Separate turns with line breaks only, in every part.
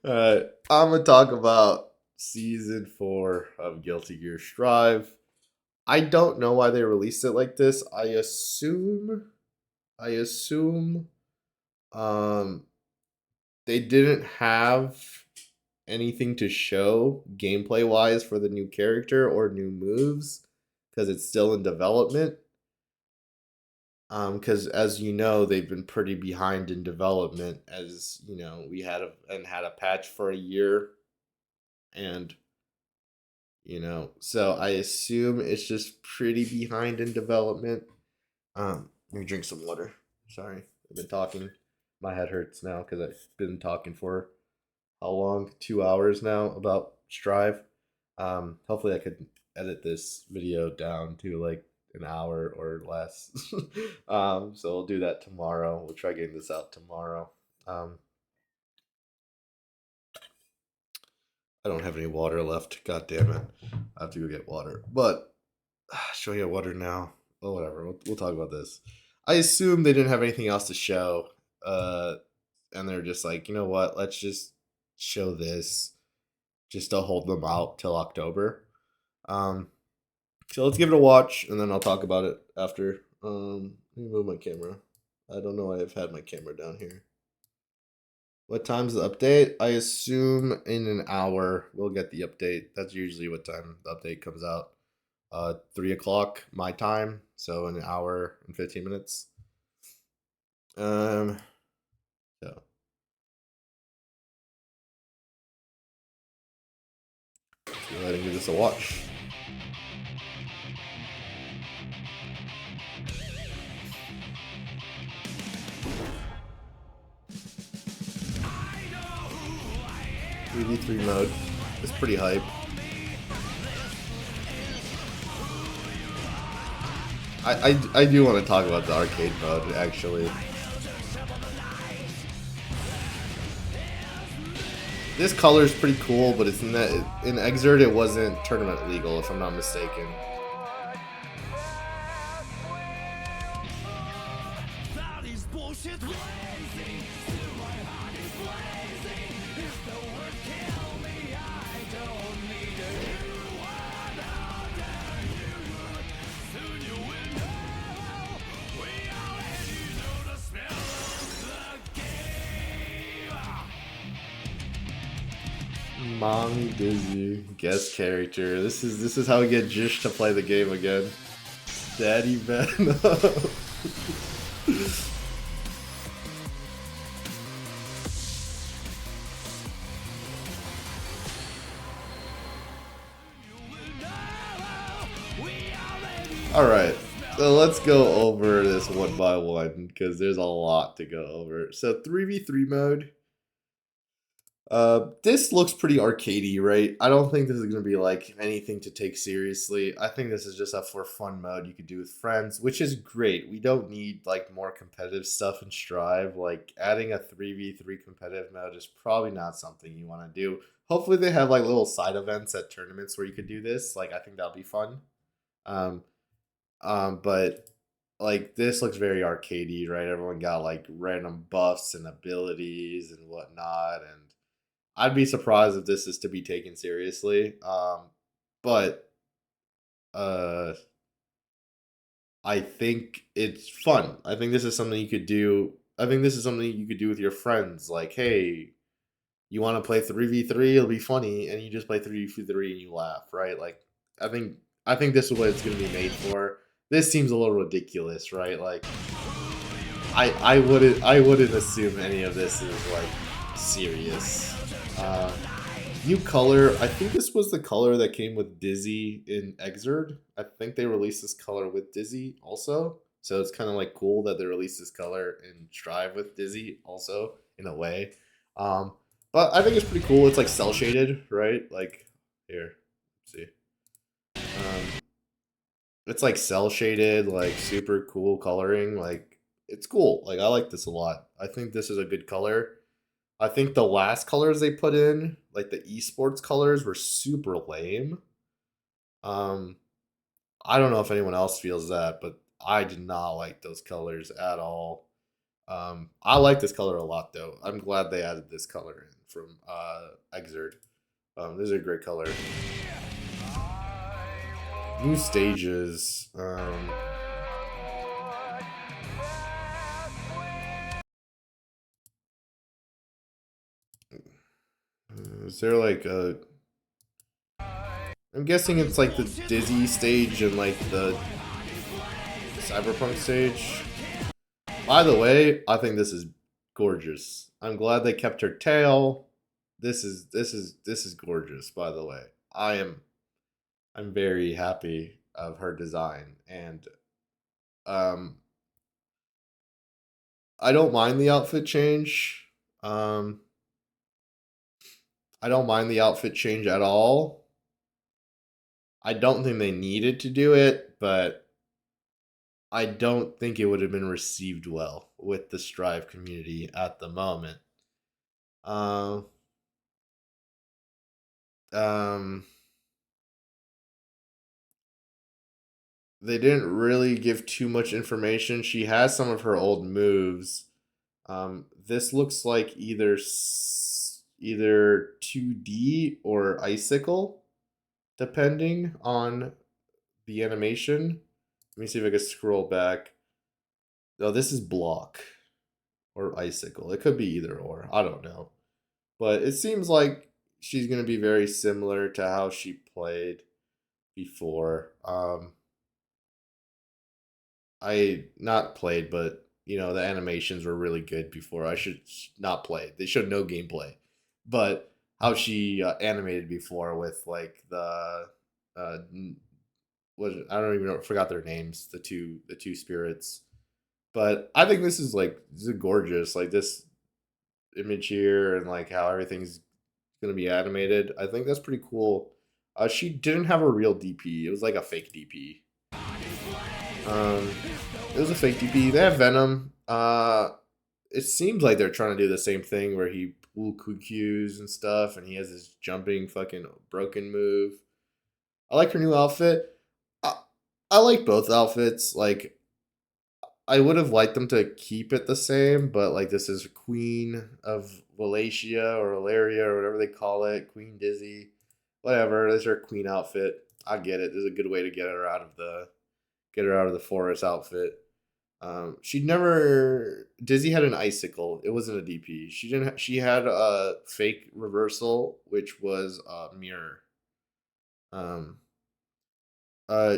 Alright, I'm gonna talk about season 4 of Guilty Gear Strive. I don't know why they released it like this. I assume um they didn't have anything to show gameplay wise for the new character or new moves because it's still in development. Because as you know, they've been pretty behind in development. As you know, we had a patch for a year, and so I assume it's just pretty behind in development. Let me drink some water. Sorry, I've been talking. My head hurts now because I've been talking for how long? 2 hours now about Strive. Hopefully I could edit this video down to like an hour or less. So we'll do that tomorrow. We'll try getting this out tomorrow. Um, I don't have any water left. God damn it! I have to go get water. But should I get water now? Oh, whatever. We'll talk about this. I assume they didn't have anything else to show, uh, and they're just like, you know what? Let's just show this, just to hold them out till October. Um, so let's give it a watch, and then I'll talk about it after. Let me move my camera. I don't know why I've had my camera down here. What time's the update? I assume in an hour we'll get the update. That's usually what time the update comes out. 3 o'clock my time, so in an hour and 15 minutes. Um, so let's go ahead and give this a watch. Three v three mode. It's pretty hype. I do want to talk about the arcade mode actually. This color is pretty cool, but it's in Exert it wasn't tournament legal if I'm not mistaken. Mang Dizzy, guest character. This is how we get Jish to play the game again. Daddy Venom. Alright, so let's go over this one by one because there's a lot to go over. So 3v3 mode. This looks pretty arcadey, right? I don't think this is gonna be like anything to take seriously. I think this is just a for fun mode you could do with friends, which is great. We don't need like more competitive stuff in Strive. Like adding a 3v3 competitive mode is probably not something you want to do. Hopefully they have like little side events at tournaments where you could do this. Like I think that'll be fun. Um, but like this looks very arcadey, right? Everyone got like random buffs and abilities and whatnot, and I'd be surprised if this is to be taken seriously. But uh, I think it's fun. I think this is something you could do. I think this is something you could do with your friends. Like, hey, you want to play 3v3? It'll be funny, and you just play 3v3 and you laugh, right? Like, I think I think this is what it's going to be made for. This seems a little ridiculous, right? Like, I wouldn't assume any of this is like serious. Uh, New color. I think this was the color that came with Dizzy in Exerd. I think they released this color with Dizzy also. So it's kind of like cool that they released this color in Strive with Dizzy also in a way. Um, but I think it's pretty cool. It's like cell shaded, right? Like here, let's see. It's like cell shaded, like super cool coloring. Like it's cool. Like I like this a lot. I think this is a good color. I think the last colors they put in, like the esports colors, were super lame. Um, I don't know if anyone else feels that, but I did not like those colors at all. I like this color a lot though. I'm glad they added this color in from Exerd. This is a great color. New stages. Is there like a? I'm guessing it's like the Dizzy stage and like the Cyberpunk stage. By the way, I think this is gorgeous. I'm glad they kept her tail. This is gorgeous. By the way, I'm very happy of her design, and um, I don't mind the outfit change. Um, I don't mind the outfit change at all. I don't think they needed to do it, but I don't think it would have been received well with the Strive community at the moment. Uh, um, they didn't really give too much information. She has some of her old moves. This looks like either 2D or Icicle, depending on the animation. Let me see if I can scroll back. Oh, this is Block or Icicle. It could be either or. I don't know. But it seems like she's going to be very similar to how she played before. I not played, but the animations were really good before. I should not play. They showed no gameplay, but how she animated before with like the uh, what I don't even know. Forgot their names. The two spirits. But I think this is gorgeous. Like this image here and like how everything's gonna be animated. I think that's pretty cool. She didn't have a real DP. It was like a fake DP. Um, it was a fake DP. They have Venom. It seems like they're trying to do the same thing where he pull QQs and stuff, and he has this jumping fucking broken move. I like her new outfit. I, I like both outfits. Like I would have liked them to keep it the same, but like this is Queen of Wallachia or Valeria or whatever they call it, Queen Dizzy, whatever. This is her Queen outfit. I get it. This is a good way to get her out of the forest outfit. She never Dizzy had an icicle. It wasn't a DP. She didn't. She had a fake reversal, which was a mirror. Um,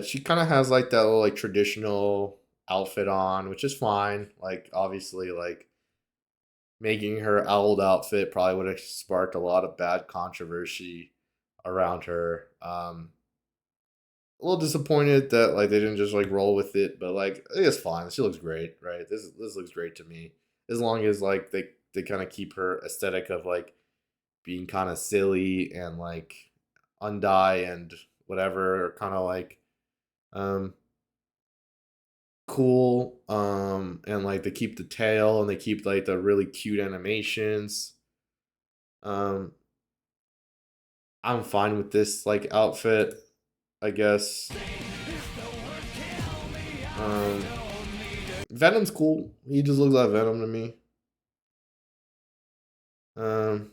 she kind of has like that little like traditional outfit on, which is fine. Like obviously, like making her old outfit probably would have sparked a lot of bad controversy around her. A little disappointed that like they didn't just like roll with it, but like I think it's fine. She looks great, right? This looks great to me. As long as like they kind of keep her aesthetic of like being kind of silly and like undie and whatever, kind of like um cool. And like they keep the tail and they keep like the really cute animations. Um, I'm fine with this like outfit, I guess. Um, Venom's cool. He just looks like Venom to me. Um,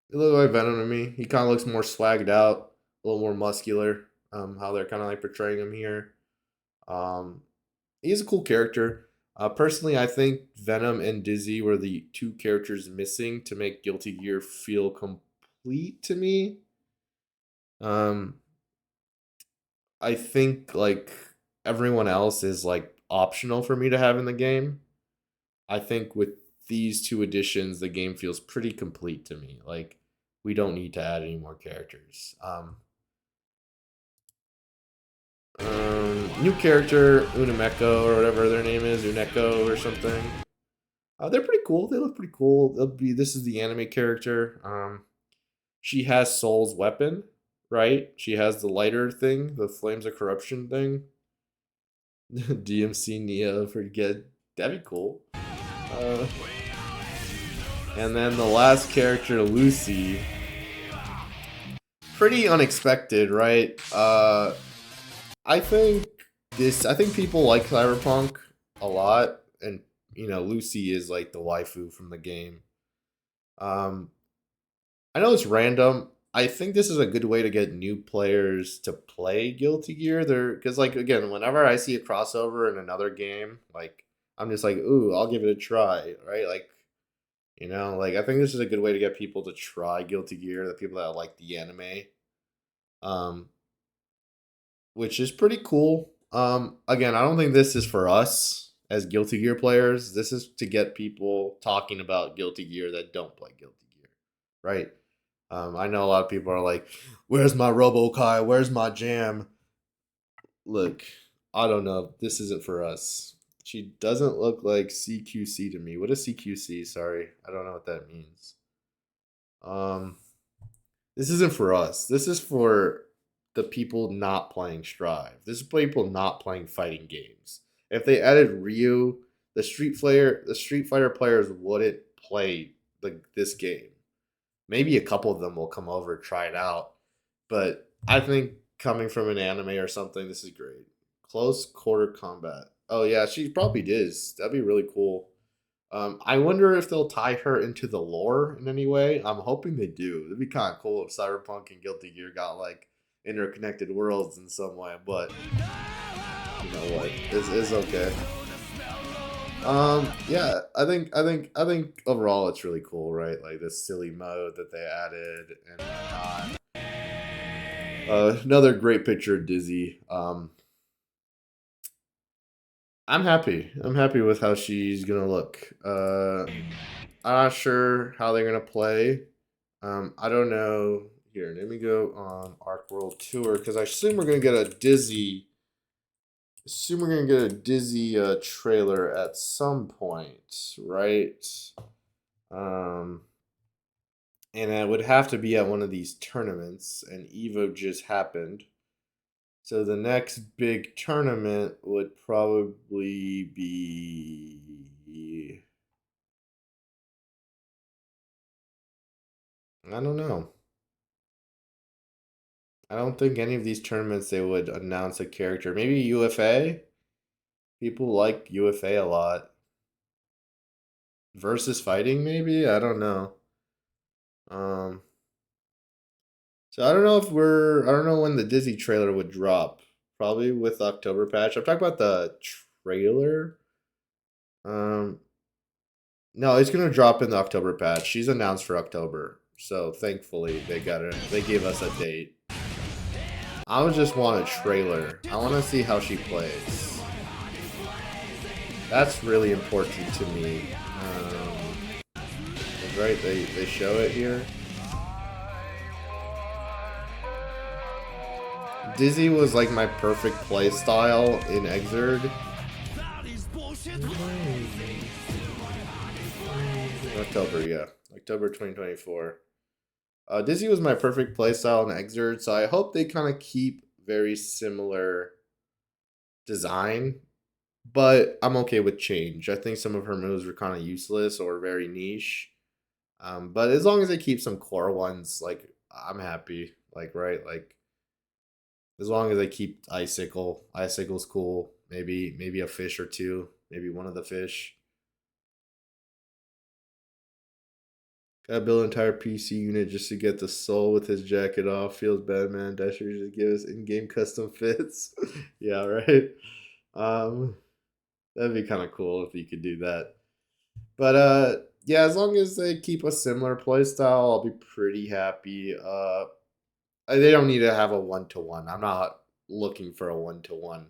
he looks like Venom to me. He kind of looks more swagged out, a little more muscular. How they're kind of like portraying him here. Um, he's a cool character. Personally, I think Venom and Dizzy were the two characters missing to make Guilty Gear feel complete to me. Um, I think like everyone else is like optional for me to have in the game. I think with these two additions, the game feels pretty complete to me. Like we don't need to add any more characters. New character Unameko or whatever their name is, Uneko or something. They're pretty cool. They look pretty cool. They'll be. This is the anime character. She has Soul's weapon, right? She has the lighter thing, the flames of corruption thing. DMC Neo forget. That'd be cool. Uh, and then the last character, Lucy. Pretty unexpected, right? I think people like Cyberpunk a lot, and Lucy is like the waifu from the game. Um, I know it's random. I think this is a good way to get new players to play Guilty Gear. There, because like again, whenever I see a crossover in another game, like I'm just like, ooh, I'll give it a try, right? Like like I think this is a good way to get people to try Guilty Gear. The people that like the anime, um, which is pretty cool. Again, I don't think this is for us as Guilty Gear players. This is to get people talking about Guilty Gear that don't play Guilty Gear, right? I know a lot of people are like, "Where's my Robo-Kai? Where's my jam?" Look, I don't know. This isn't for us. She doesn't look like CQC to me. What is CQC? Sorry, I don't know what that means. Um, this isn't for us. This is for the people not playing Strive. This is people not playing fighting games. If they added Ryu, the Street Fighter players wouldn't play this game. Maybe a couple of them will come over and try it out. But I think coming from an anime or something, this is great. Close quarter combat. Oh yeah, she probably does. That'd be really cool. I wonder if they'll tie her into the lore in any way. I'm hoping they do. It'd be kind of cool if Cyberpunk and Guilty Gear got like interconnected worlds in some way. But you know what? It's okay. Yeah, I think overall it's really cool, right? Like this silly mode that they added and whatnot. Another great picture of Dizzy. I'm happy. I'm happy with how she's gonna look. I'm not sure how they're gonna play. I don't know. Here, let me go on Arc World Tour because I assume we're gonna get a Dizzy. Assume we're gonna get a Dizzy trailer at some point, right? Um, and it would have to be at one of these tournaments, and Evo just happened. So the next big tournament would probably be. I don't know. I don't think any of these tournaments they would announce a character. Maybe UFA. People like UFA a lot. Versus fighting, maybe. I don't know. Um. So I don't know if we're. I don't know when the Dizzy trailer would drop. Probably with October patch. I'm talking about the trailer. Um. No, it's gonna drop in the October patch. She's announced for October. So thankfully they got it. They gave us a date. I would just want a trailer. I want to see how she plays. That's really important to me. Right? They show it here. Dizzy was like my perfect play style in Exerd. October, yeah. October 2024. Dizzy was my perfect playstyle in Exerd, so I hope they kind of keep very similar design, but I'm okay with change. I think some of her moves were kind of useless or very niche. But as long as they keep some core ones, like I'm happy. Like right, like as long as they keep Icicle. Icicle's cool. Maybe a fish or two. Maybe one of the fish. Gotta build an entire PC unit just to get the soul with his jacket off. Feels bad, man. Dasher just give us in-game custom fits. Yeah, right. Um, that'd be kind of cool if you could do that. But yeah, as long as they keep a similar play style, I'll be pretty happy. They don't need to have a 1-to-1. I'm not looking for a 1-to-1.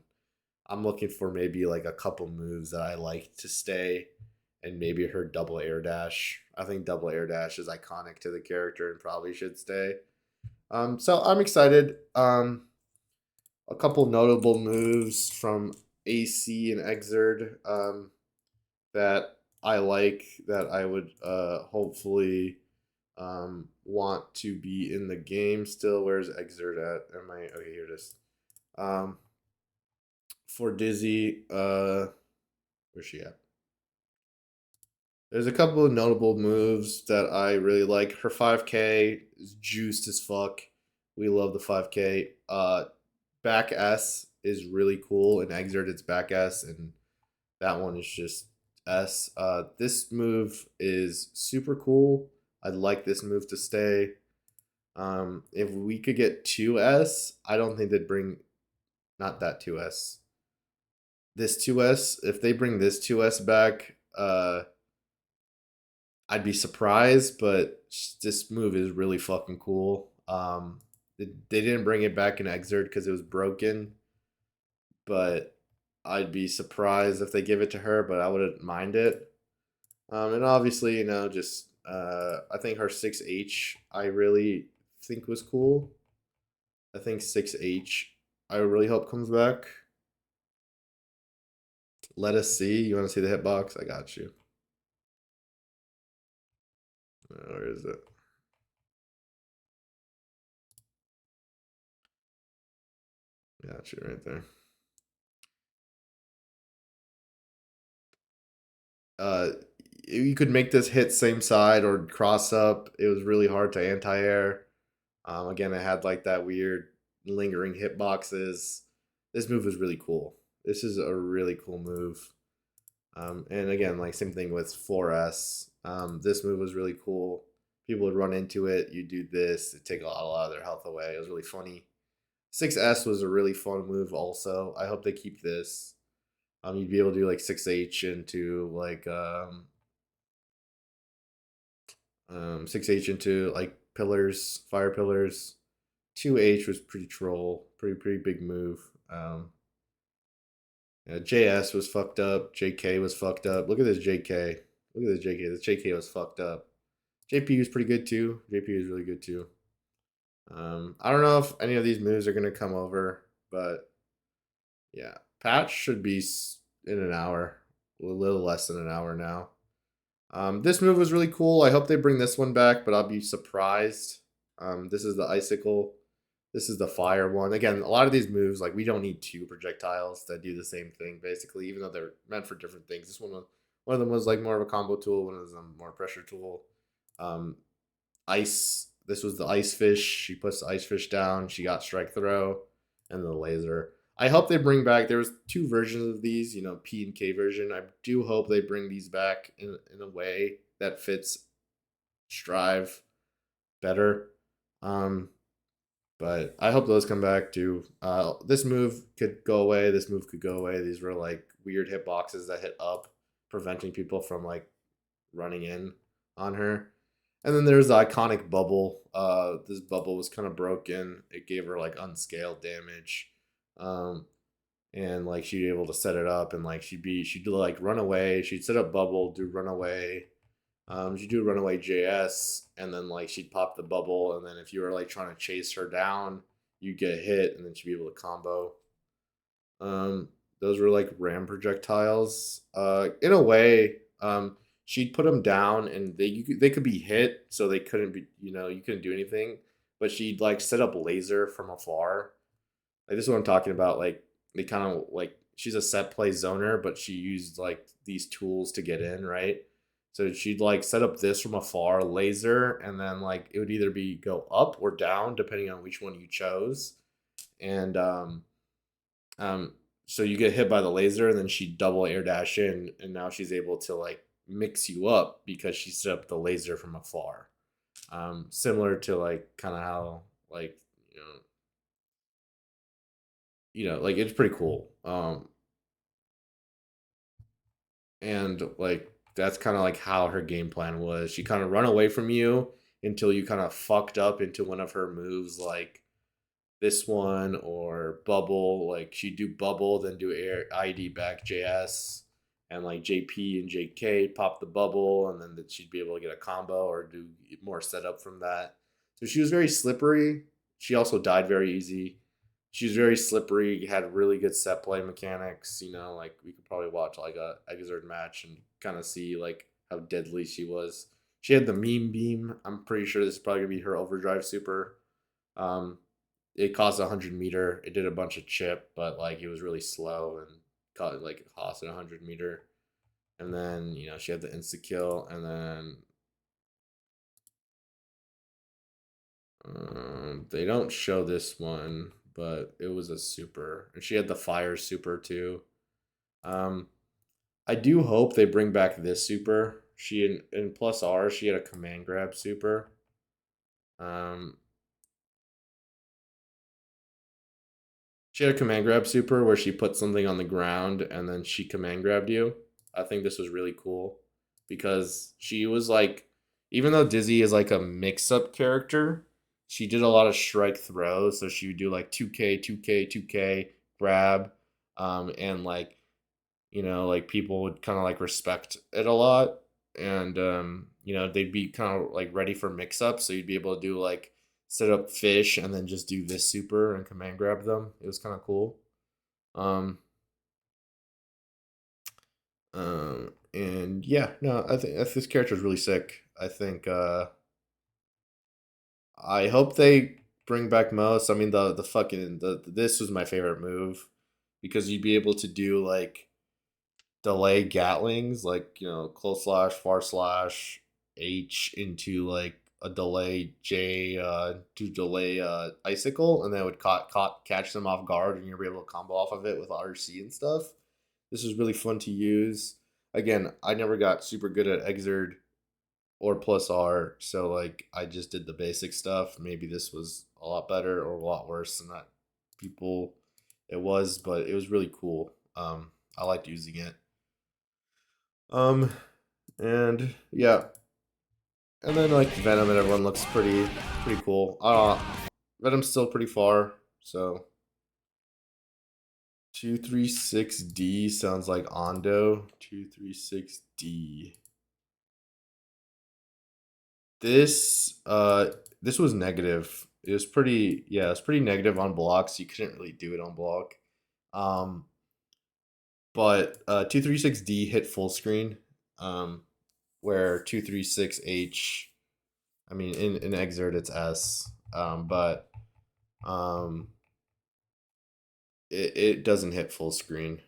I'm looking for maybe like a couple moves that I like to stay, and maybe her double air dash. I think double air dash is iconic to the character and probably should stay. So I'm excited. A couple notable moves from AC and Exerd that I like that I would hopefully want to be in the game still. Where's Exerd at? Am I okay? Here it is. Um, for Dizzy, where's she at? There's a couple of notable moves that I really like. Her 5K is juiced as fuck. We love the 5K. Back S is really cool, and Exert it's back S, and that one is just S. This move is super cool. I'd like this move to stay. If we could get 2S, I don't think they'd bring not that 2S. This 2S, if they bring this 2S back, I'd be surprised, but this move is really fucking cool. They didn't bring it back in Exert because it was broken, but I'd be surprised if they give it to her, but I wouldn't mind it. And obviously, just I think her 6H I really think was cool. I think 6H I really hope comes back. Let us see. You want to see the hitbox? I got you. Where is it? Got you right there. Uh, you could make this hit same side or cross up. It was really hard to anti-air. Again, it had like that weird lingering hitboxes. This move was really cool. This is a really cool move. And again, like same thing with 4S. This move was really cool. People would run into it. You do this, it take a lot of their health away. It was really funny. 6S was a really fun move. Also, I hope they keep this. You'd be able to do like 6H into like 6H into like pillars, fire pillars. 2H was pretty troll, pretty big move. Yeah, JS was fucked up. JK was fucked up. Look at this JK. Look at this JK. This JK was fucked up. JP was pretty good too. JP was really good too. I don't know if any of these moves are gonna come over, but yeah, patch should be in an hour, a little less than an hour now. This move was really cool. I hope they bring this one back, but I'll be surprised. This is the icicle. This is the fire one. Again, a lot of these moves, like we don't need two projectiles that do the same thing, basically, even though they're meant for different things. One of them was like more of a combo tool. One of them more pressure tool. Um, ice. This was the ice fish. She puts the ice fish down. She got strike throw, and the laser. I hope they bring back. There was two versions of these, P and K version. I do hope they bring these back in a way that fits Strive better. Um, but I hope those come back too. This move could go away. This move could go away. These were like weird hitboxes that hit up, preventing people from like running in on her. And then there's the iconic bubble. This bubble was kind of broken. It gave her like unscaled damage. Um, and like she'd be able to set it up and like she'd do like run away. She'd set up bubble, do run away. She'd do runaway JS, and then like she'd pop the bubble, and then if you were like trying to chase her down, you'd get hit, and then she'd be able to combo. Um, those were like ram projectiles. In a way, she'd put them down, and they could be hit, so they couldn't be you couldn't do anything. But she'd like set up laser from afar. Like this is what I'm talking about. Like they kind of like she's a set play zoner, but she used like these tools to get in, right? So she'd like set up this from afar, laser, and then like it would either be go up or down depending on which one you chose. And um so you get hit by the laser and then she double air dash in and now she's able to like mix you up because she set up the laser from afar. Similar to like kind of how like you know like it's pretty cool. And like that's kind of like how her game plan was. She kind of run away from you until you kind of fucked up into one of her moves, like this one or bubble. Like she'd do bubble, then do air ID back JS, and like JP and JK pop the bubble, and then she'd be able to get a combo or do more setup from that. So she was very slippery. She also died very easy. She was very slippery. Had really good set play mechanics. Like we could probably watch like a Exert match and kind of see like how deadly she was. She had the meme beam. I'm pretty sure this is probably gonna be her overdrive super. Um, it cost 100 meter. It did a bunch of chip, but like it was really slow and it cost 100 meter. And then she had the insta kill, and then they don't show this one, but it was a super, and she had the fire super too. Um, I do hope they bring back this super. She in plus R, she had a command grab super. Um, she had a command grab super where she put something on the ground and then she command grabbed you. I think this was really cool because she was like, even though Dizzy is like a mix up character, she did a lot of strike throws. So she would do like 2K, 2K, 2K, grab, and like, like people would kind of like respect it a lot. And, they'd be kind of like ready for mix up. So you'd be able to do like set up fish and then just do this super and command grab them. It was kind of cool. Um, and yeah, no, I think this character is really sick. I hope they bring back most. I mean, the fucking this was my favorite move because you'd be able to do like delay Gatlings, like close slash, far slash, H into like a delay J to delay icicle, and then it would catch them off guard, and you're able to combo off of it with RC and stuff. This is really fun to use. Again, I never got super good at Exerd or plus R, so like I just did the basic stuff. Maybe this was a lot better or a lot worse than that people it was, but it was really cool. I liked using it. Um, and yeah, and then like Venom and everyone looks pretty cool. Venom's still pretty far, so 236D sounds like Ondo. 236D. This was negative. It was pretty yeah, it's pretty negative on blocks. You couldn't really do it on block. Um, but 236D hit full screen. Um, where 236H, I mean in Exert it's S. But um it doesn't hit full screen.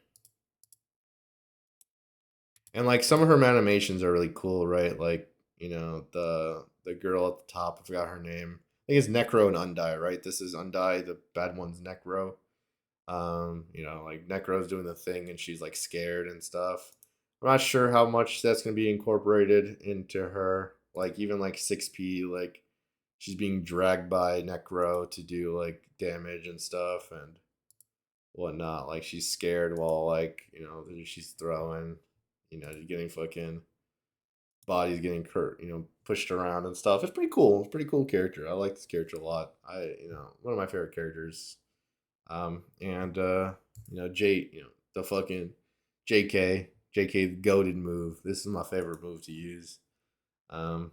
And like some of her animations are really cool, right? Like, the girl at the top, I forgot her name. I think it's Necro and Undie, right? This is Undie, the bad one's Necro. Like Necro's doing the thing and she's like scared and stuff. I'm not sure how much that's gonna be incorporated into her. Like even like 6P, like she's being dragged by Necro to do like damage and stuff and whatnot. Like she's scared while like, she's throwing, getting fucking bodies getting pushed around and stuff. It's pretty cool. It's a pretty cool character. I like this character a lot. One of my favorite characters. And the fucking JK the goaded move. This is my favorite move to use. So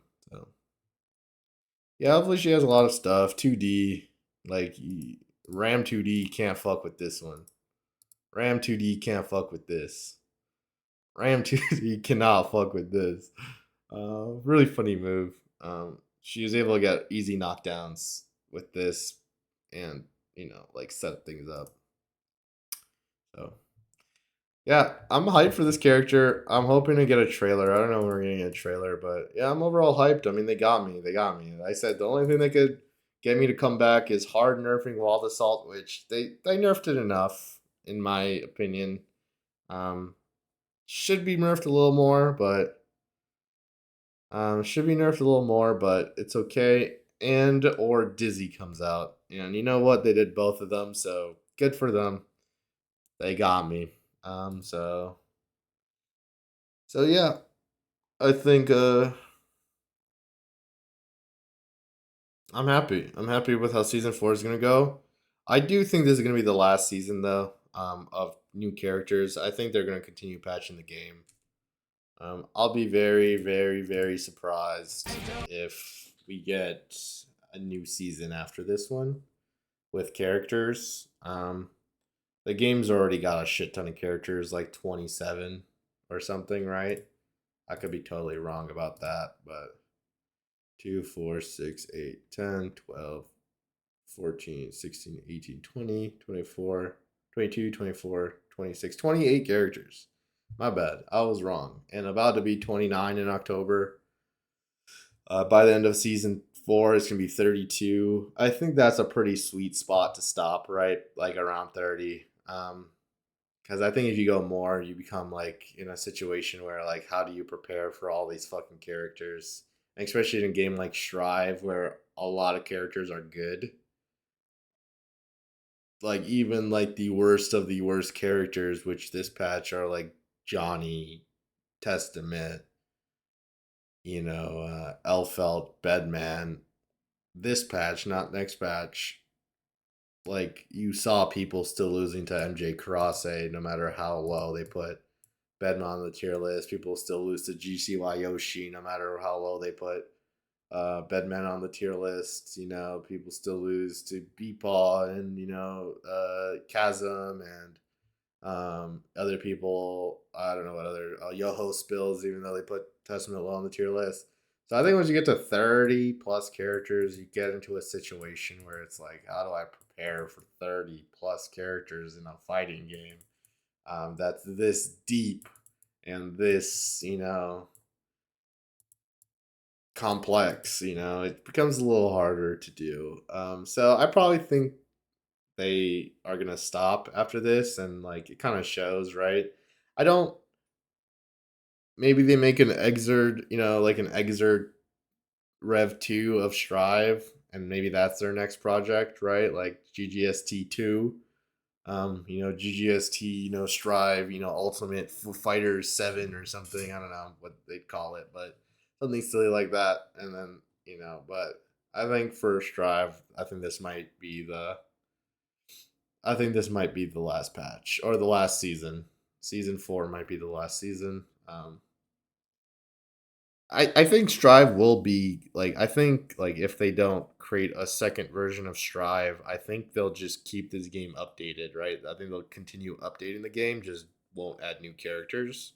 yeah, hopefully she has a lot of stuff. 2D, like Ram 2D can't fuck with this one. Ram 2D can't fuck with this. Ram 2D cannot fuck with this. Really funny move. She was able to get easy knockdowns with this and, like set things up. So yeah, I'm hyped for this character. I'm hoping to get a trailer. I don't know when we're gonna get a trailer, but yeah, I'm overall hyped. I mean, they got me. They got me. I said the only thing they could get me to come back is hard nerfing Wall Assault, which they nerfed it enough, in my opinion. Um, should be nerfed a little more, but should be nerfed a little more, but it's okay. And or Dizzy comes out, and you know what? They did both of them, so good for them. They got me. So yeah, I think I'm happy. I'm happy with how season 4 is gonna go. I do think this is gonna be the last season though, of new characters. I think they're gonna continue patching the game. I'll be very, very, very surprised if we get a new season after this one with characters. The game's already got a shit ton of characters, like 27 or something, right? I could be totally wrong about that, but 2, 4, 6, 8, 10, 12, 14, 16, 18, 20, 24, 22, 24, 26, 28 characters. My bad. I was wrong. And about to be 29 in October. By the end of season 4, it's going to be 32. I think that's a pretty sweet spot to stop, right? Like around 30. Because Because I think if you go more, you become like in a situation where like, how do you prepare for all these fucking characters? And especially in a game like Strive, where a lot of characters are good. Like even like the worst of the worst characters, which this patch are like Johnny, Testament, Elfelt, Bedman. This patch, not next patch, like you saw people still losing to MJ Karase no matter how low they put Bedman on the tier list. People still lose to GCY Yoshi no matter how low they put Bedman on the tier list. People still lose to Beepaw and Chasm and other people. I don't know what other Yoho spills, even though they put Testament low on the tier list. So I think once you get to 30 plus characters, you get into a situation where it's like, how do I prepare for 30 plus characters in a fighting game that's this deep and this, complex? It becomes a little harder to do. So I probably think they are gonna stop after this, and like it kind of shows, right? I don't. Maybe they make an exerd, like an exerd Rev 2 of Strive, and maybe that's their next project, right? Like GGST 2. GGST, Strive, Ultimate Fighters 7 or something. I don't know what they'd call it, but something silly like that. And then, but I think for Strive, I think this might be the last patch or the last season. Season 4 might be the last season. I think Strive will be like, I think like if they don't create a second version of Strive, I think they'll just keep this game updated, right? I think they'll continue updating the game, just won't add new characters.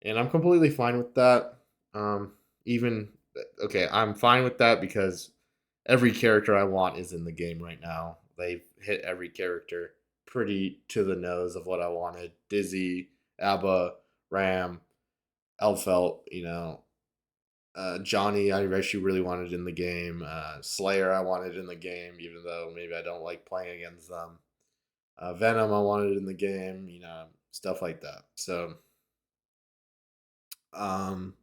And I'm completely fine with that. Even okay, I'm fine with that because every character I want is in the game right now. They've hit every character pretty to the nose of what I wanted. Dizzy, Abba, Ram, Elfelt, Johnny, I actually really wanted in the game. Slayer, I wanted in the game, even though maybe I don't like playing against them. Venom, I wanted in the game, stuff like that. So, um,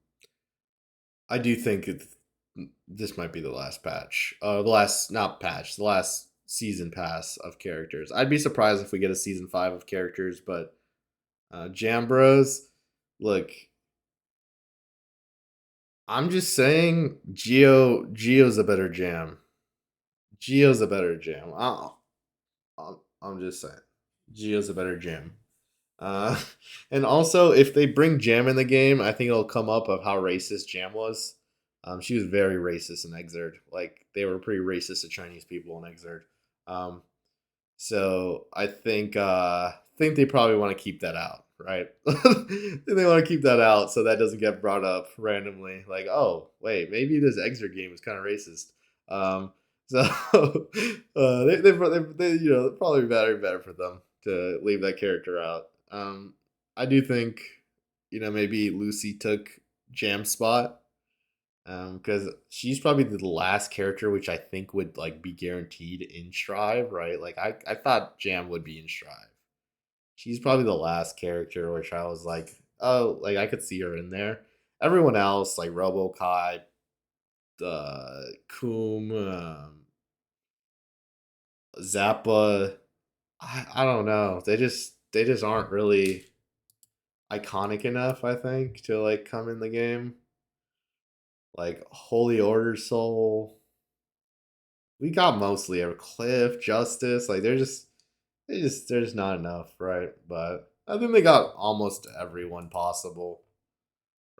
I do think this might be the last patch. The last, not patch, the last season pass of characters. I'd be surprised if we get a season 5 of characters, but Jam Bros, look, I'm just saying, Geo's a better jam. Geo's a better jam. I'm just saying, Geo's a better jam. Uh, and also, if they bring Jam in the game, I think it'll come up of how racist Jam was. She was very racist in Exerd. Like they were pretty racist to Chinese people in Exerd. Um, so I think they probably want to keep that out, right? They want to keep that out so that doesn't get brought up randomly. Like, oh wait, maybe this Exer game is kind of racist. So they probably better for them to leave that character out. I do think maybe Lucy took Jam's spot because she's probably the last character which I think would like be guaranteed in Strive, right? Like I thought Jam would be in Strive. She's probably the last character which I was like, oh, like I could see her in there. Everyone else like RoboKai, Coom, Zappa, I don't know. They just aren't really iconic enough, I think, to like come in the game. Like Holy Order Soul, we got mostly a Cliff, Justice. Like they're just not enough, right? But I think they got almost everyone possible,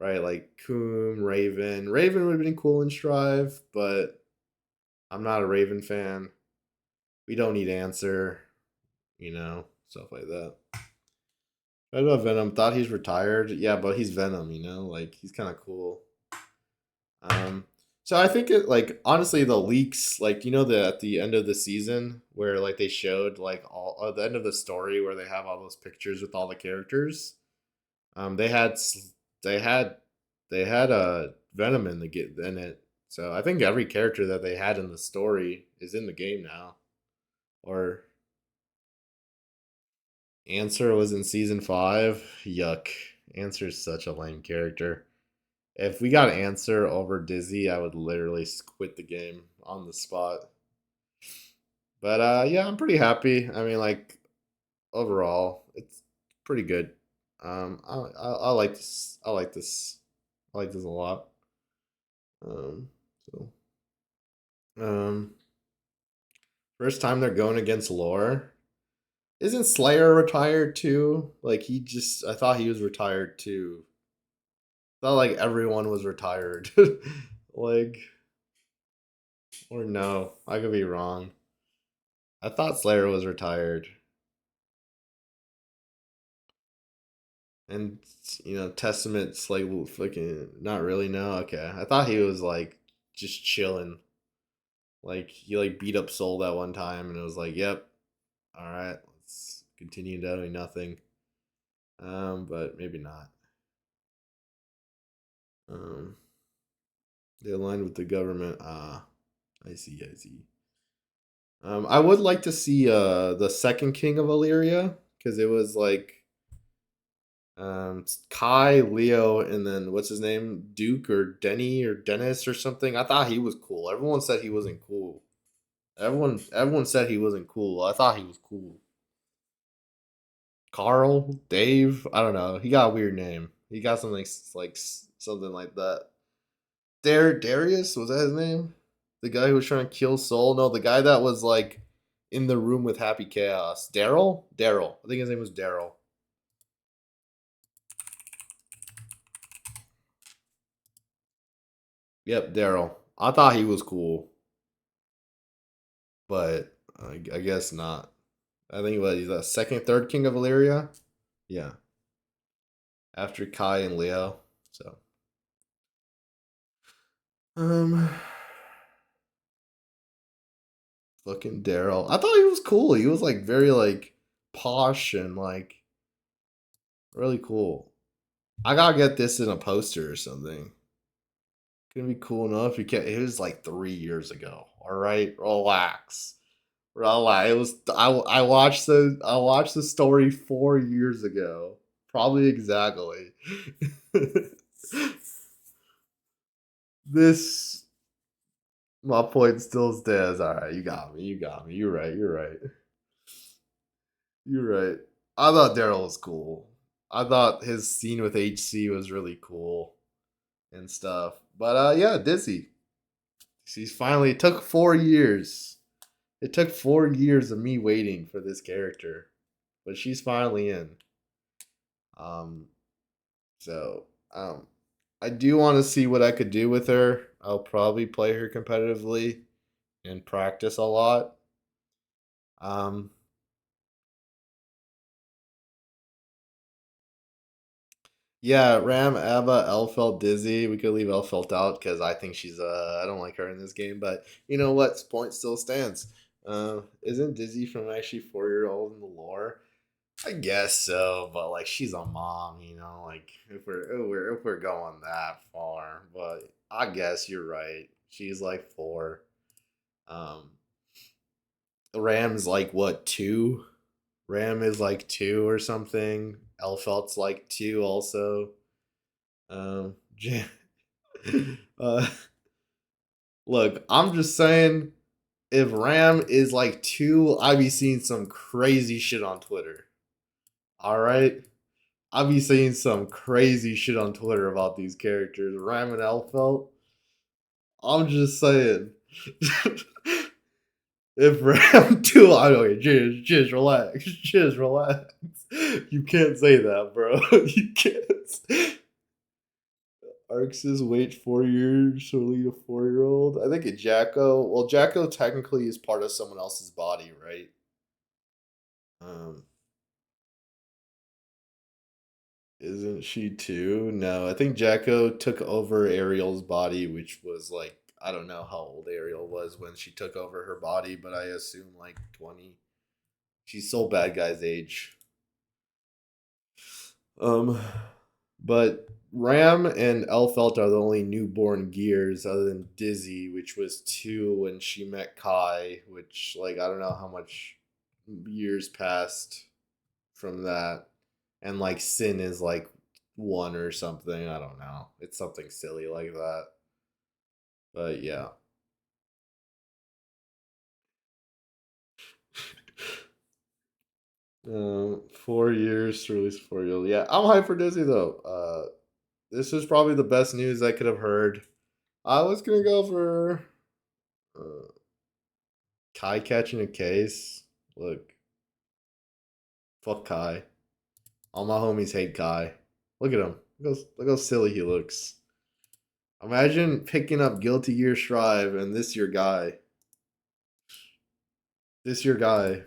right? Like Coom, Raven. Raven would have been cool in Strive, but I'm not a Raven fan. We don't need Answer, stuff like that. I love Venom. Thought he's retired. Yeah, but he's Venom, like he's kind of cool. Um, so I think it like honestly the leaks like the at the end of the season where like they showed like all at the end of the story where they have all those pictures with all the characters. They had they had they had Venom in the get in it. So I think every character that they had in the story is in the game now. Or Answer was in season 5. Yuck. Answer's such a lame character. If we got Answer over Dizzy, I would literally quit the game on the spot. But yeah, I'm pretty happy. I mean, like overall, it's pretty good. I like this. I like this. I like this a lot. Um, so um, first time they're going against Lore. Isn't Slayer retired too? Like he just, I thought he was retired too. I thought like everyone was retired. Like, or no, I could be wrong. I thought Slayer was retired. And Testament's like fucking not really. No, okay. I thought he was like just chilling. Like he like beat up Soul that one time, and it was like, yep, all right, let's continue doing nothing. But maybe not. Um, they aligned with the government. Ah, I see. I see. I would like to see the second king of Illyria because it was like Kai, Leo, and then what's his name, Duke or Denny or Dennis or something. I thought he was cool. Everyone said he wasn't cool. Everyone said he wasn't cool. I thought he was cool. Carl, Dave, I don't know. He got a weird name. He got something like something like that. Darius, was that his name? The guy who was trying to kill Soul? No, the guy that was like in the room with Happy Chaos. Daryl? Daryl. I think his name was Daryl. Yep, Daryl. I thought he was cool, but I guess not. I think he's the second, third king of Illyria. Yeah, after Kai and Leo. So, um, fucking Daryl. I thought he was cool. He was like very like posh and like really cool. I gotta get this in a poster or something. Gonna be cool enough. You can't. It was like 3 years ago. All right, relax, relax. It was. I watched the story 4 years ago. Probably exactly. This my point still stands. All right, you got me. You got me. You're right. You're right. You're right. I thought Daryl was cool. I thought his scene with HC was really cool and stuff. But yeah, Dizzy. She's finally. It took 4 years. It took 4 years of me waiting for this character, but she's finally in. Um, so I do want to see what I could do with her. I'll probably play her competitively and practice a lot. Um, yeah, Ram, Abba, Elfelt, Dizzy. We could leave Elfelt out because I think she's I don't like her in this game. But you know what? Point still stands. Isn't Dizzy from actually 4 year old in the lore? I guess so, but like she's a mom, like if we're going that far. But I guess you're right. She's like 4. Um, Ram's like what 2? Ram is like 2 or something. Elfelt's like 2 also. Um, uh, look, I'm just saying, if Ram is like 2, I be seeing some crazy shit on Twitter. All right. I be seeing some crazy shit on Twitter about these characters. Ram and Elfelt. I'm just saying. If Ram 2, I don't just relax. Just relax. You can't say that, bro. You can't. Arx's wait 4 years to lead a 4 year old. I think a Jacko. Well, Jacko technically is part of someone else's body, right? Um, Isn't she too? No, I think Jacko took over Ariel's body, which was like I don't know how old Ariel was when she took over her body, but I assume like 20. She's still bad guy's age. Um, but Ram and Elfelt are the only newborn gears other than Dizzy, which was 2 when she met Kai, which like I don't know how much years passed from that, and like sin is like one or something. I don't know. It's something silly like that. But yeah. 4 years to release 4 years. Yeah, I'm hyped for Disney though. This is probably the best news I could have heard. I was gonna go for uh, Kai catching a case. Look, fuck Kai. All my homies hate Kai. Look at him. Look how silly he looks. Imagine picking up Guilty Gear Strive and this your guy. This your guy.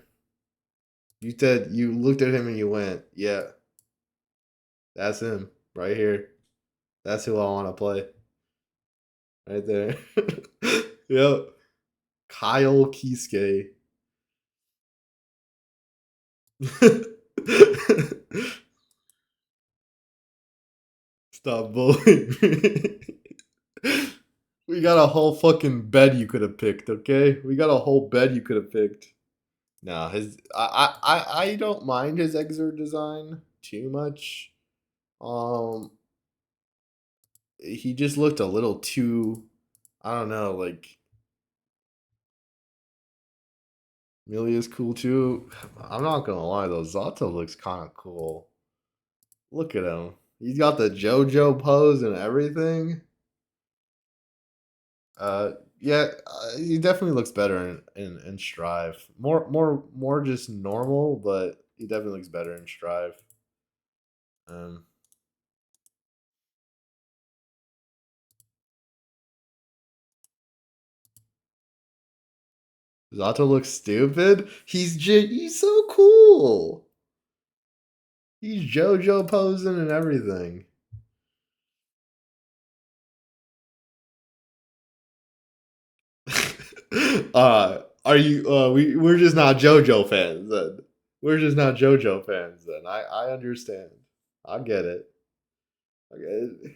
You said you looked at him and you went, yeah, that's him right here. That's who I want to play. Right there. Yep. Kyle Kisuke. Stop bullying me. We got a whole fucking bed you could have picked, okay? We got a whole bed you could have picked. Nah, his I don't mind his exert design too much. Um he just looked a little too, I don't know, like Milia's cool too. I'm not gonna lie though, Zato looks kind of cool. Look at him. He's got the JoJo pose and everything. Uh, yeah, he definitely looks better in Strive. More just normal, but he definitely looks better in Strive. Um, Zato looks stupid. He's so cool. He's JoJo posing and everything. Are you? We're just not JoJo fans then. We're just not JoJo fans then. I understand. I get it. I get it.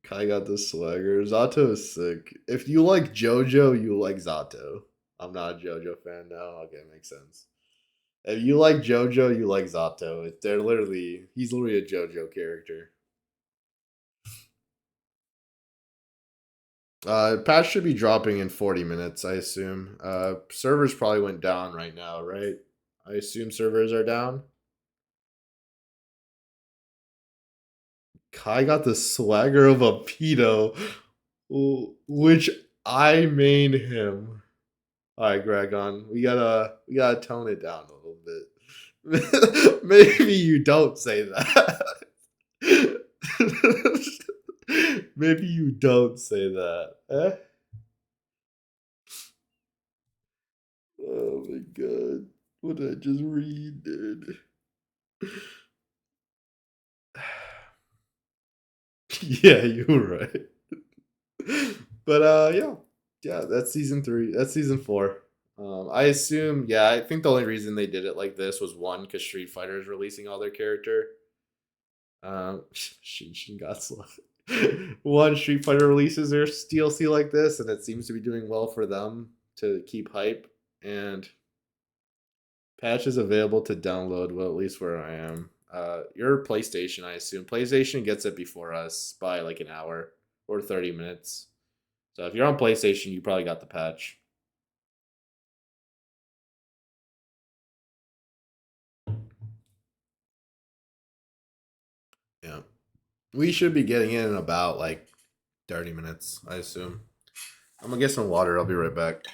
Kai got the swagger. Zato is sick. If you like JoJo, you like Zato. I'm not a JoJo fan now. Okay, makes sense. If you like JoJo, you like Zato. He's literally a JoJo character. Patch should be dropping in 40 minutes, I assume. Servers probably went down right now, right? I assume servers are down. Kai got the swagger of a pedo, which I main him. All right, Gregon, we gotta tone it down a little bit. Maybe you don't say that. Maybe you don't say that. Eh? Oh my god. What did I just read, dude? Yeah, you were right. But yeah. Yeah, that's season 3. That's season 4. I assume, yeah, I think the only reason they did it like this was one, because Street Fighter is releasing all their character. Shinshin got slow. One, Street Fighter releases their DLC like this, and it seems to be doing well for them to keep hype. And patch is available to download. Well, at least where I am. Your PlayStation, I assume. PlayStation gets it before us by like an hour or 30 minutes. So if you're on PlayStation, you probably got the patch. Yeah, we should be getting in about like 30 minutes, I assume. I'm gonna get some water. I'll be right back.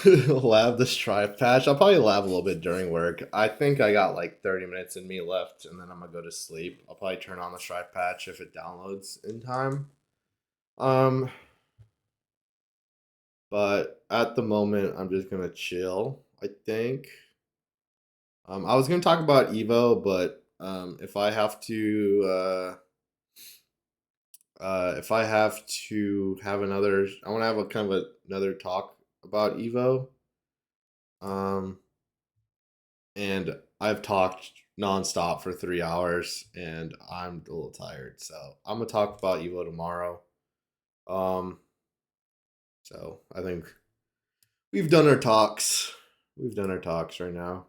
Lab the strive patch. I'll probably lab a little bit during work. I think I got like 30 minutes in me left, and then I'm gonna go to sleep. I'll probably turn on the strive patch if it downloads in time. Um, but at the moment, I'm just gonna chill. I think. I was gonna talk about Evo, but if I have to have another, I want to have a kind of another talk about Evo. Um, and I've talked nonstop for 3 hours, and I'm a little tired. So I'm gonna talk about Evo tomorrow. Um, so I think we've done our talks. We've done our talks right now.